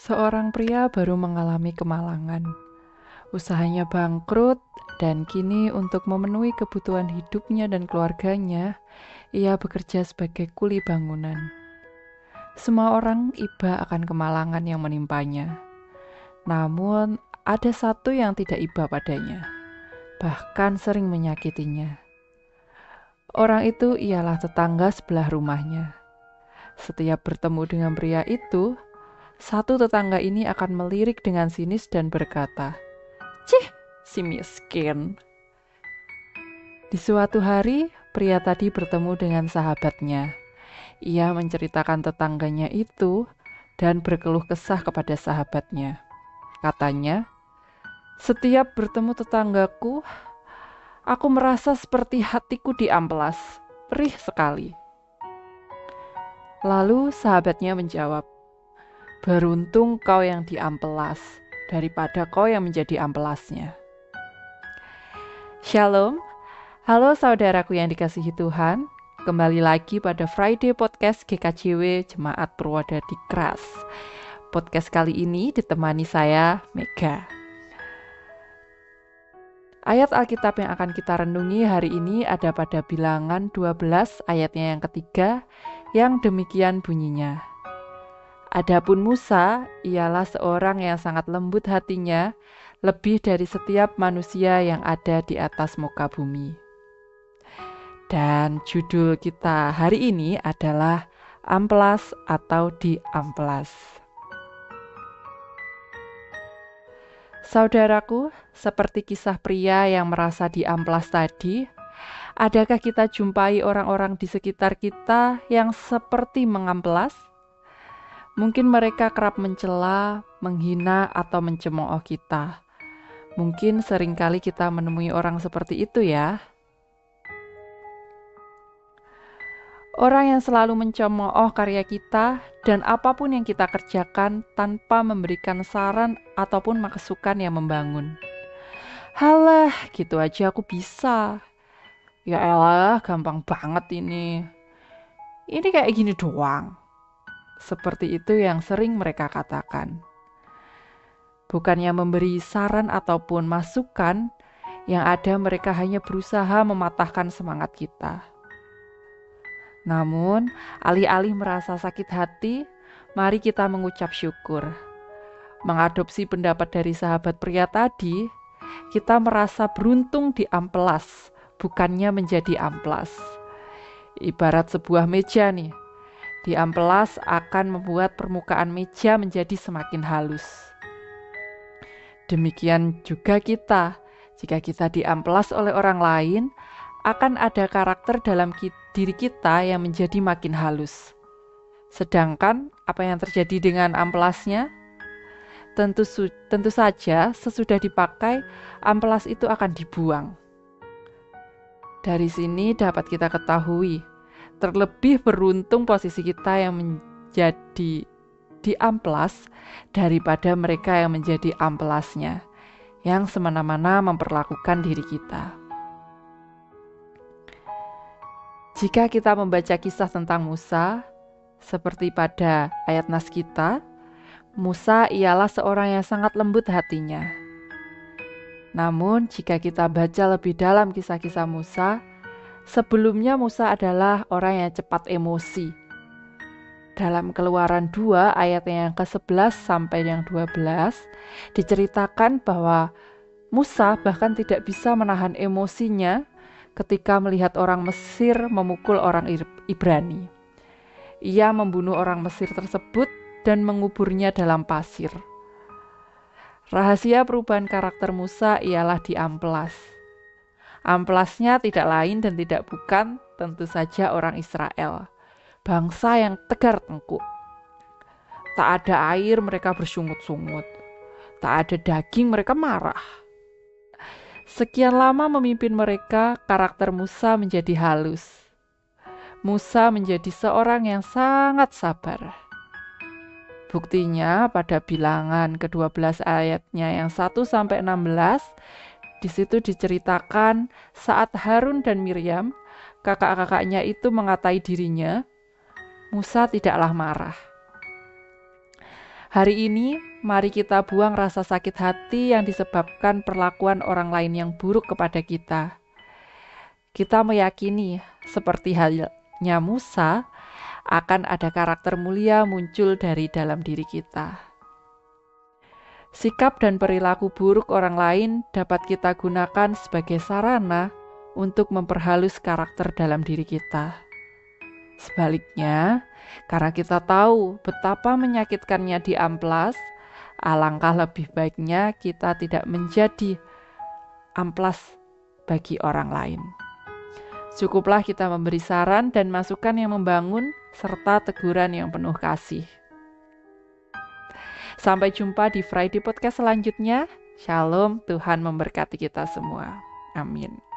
Seorang pria baru mengalami kemalangan. Usahanya bangkrut, dan kini untuk memenuhi kebutuhan hidupnya dan keluarganya, ia bekerja sebagai kuli bangunan. Semua orang iba akan kemalangan yang menimpanya. Namun, ada satu yang tidak iba padanya, bahkan sering menyakitinya. Orang itu ialah tetangga sebelah rumahnya. Setiap bertemu dengan pria itu, satu tetangga ini akan melirik dengan sinis dan berkata, "Cih, si miskin." Di suatu hari, pria tadi bertemu dengan sahabatnya. Ia menceritakan tetangganya itu dan berkeluh kesah kepada sahabatnya. Katanya, "Setiap bertemu tetanggaku, aku merasa seperti hatiku diamplas. Perih sekali." Lalu sahabatnya menjawab, "Beruntung kau yang diamplas daripada kau yang menjadi amplasnya." Shalom. Halo saudaraku yang dikasihi Tuhan, kembali lagi pada Friday Podcast GKJW Jemaat Purwodadi Kras. Podcast kali ini ditemani saya, Mega. Ayat Alkitab yang akan kita renungi hari ini ada pada Bilangan 12 ayatnya yang ketiga, yang demikian bunyinya. Adapun Musa, ialah seorang yang sangat lembut hatinya, lebih dari setiap manusia yang ada di atas muka bumi. Dan judul kita hari ini adalah amplas atau diamplas. Saudaraku, seperti kisah pria yang merasa diamplas tadi, adakah kita jumpai orang-orang di sekitar kita yang seperti mengamplas? Mungkin mereka kerap mencela, menghina, atau mencemooh kita. Mungkin seringkali kita menemui orang seperti itu ya. Orang yang selalu mencemooh karya kita dan apapun yang kita kerjakan tanpa memberikan saran ataupun masukan yang membangun. Halah, gitu aja aku bisa. Ya elah, gampang banget ini. Ini kayak gini doang. Seperti itu yang sering mereka katakan. Bukannya memberi saran ataupun masukan, yang ada mereka hanya berusaha mematahkan semangat kita. Namun, alih-alih merasa sakit hati, mari kita mengucap syukur. Mengadopsi pendapat dari sahabat pria tadi, kita merasa beruntung diamplas, bukannya menjadi amplas. Ibarat sebuah meja nih, diamplas akan membuat permukaan meja menjadi semakin halus. Demikian juga kita, jika kita diamplas oleh orang lain, akan ada karakter dalam diri kita yang menjadi makin halus. Sedangkan apa yang terjadi dengan amplasnya? Tentu saja sesudah dipakai, amplas itu akan dibuang. Dari sini dapat kita ketahui, terlebih beruntung posisi kita yang menjadi diamplas daripada mereka yang menjadi amplasnya, yang semena-mena memperlakukan diri kita. Jika kita membaca kisah tentang Musa, seperti pada ayat nas kita, Musa ialah seorang yang sangat lembut hatinya. Namun, jika kita baca lebih dalam kisah-kisah Musa, sebelumnya Musa adalah orang yang cepat emosi. Dalam Keluaran 2 ayat yang ke-11 sampai yang 12, diceritakan bahwa Musa bahkan tidak bisa menahan emosinya ketika melihat orang Mesir memukul orang Ibrani. Ia membunuh orang Mesir tersebut dan menguburnya dalam pasir. Rahasia perubahan karakter Musa ialah diamplas. Amplasnya tidak lain dan tidak bukan tentu saja orang Israel, bangsa yang tegar tengkuk. Tak ada air, mereka bersungut-sungut. Tak ada daging, mereka marah. Sekian lama memimpin mereka, karakter Musa menjadi halus. Musa menjadi seorang yang sangat sabar. Buktinya pada Bilangan ke-12 ayatnya yang 1 sampai 16, di situ diceritakan saat Harun dan Miriam, kakak-kakaknya itu mengatai dirinya, Musa tidaklah marah. Hari ini, mari kita buang rasa sakit hati yang disebabkan perlakuan orang lain yang buruk kepada kita. Kita meyakini, seperti halnya Musa, akan ada karakter mulia muncul dari dalam diri kita. Sikap dan perilaku buruk orang lain dapat kita gunakan sebagai sarana untuk memperhalus karakter dalam diri kita. Sebaliknya, karena kita tahu betapa menyakitkannya diamplas, alangkah lebih baiknya kita tidak menjadi amplas bagi orang lain. Cukuplah kita memberi saran dan masukan yang membangun, serta teguran yang penuh kasih. Sampai jumpa di Friday Podcast selanjutnya. Shalom, Tuhan memberkati kita semua. Amin.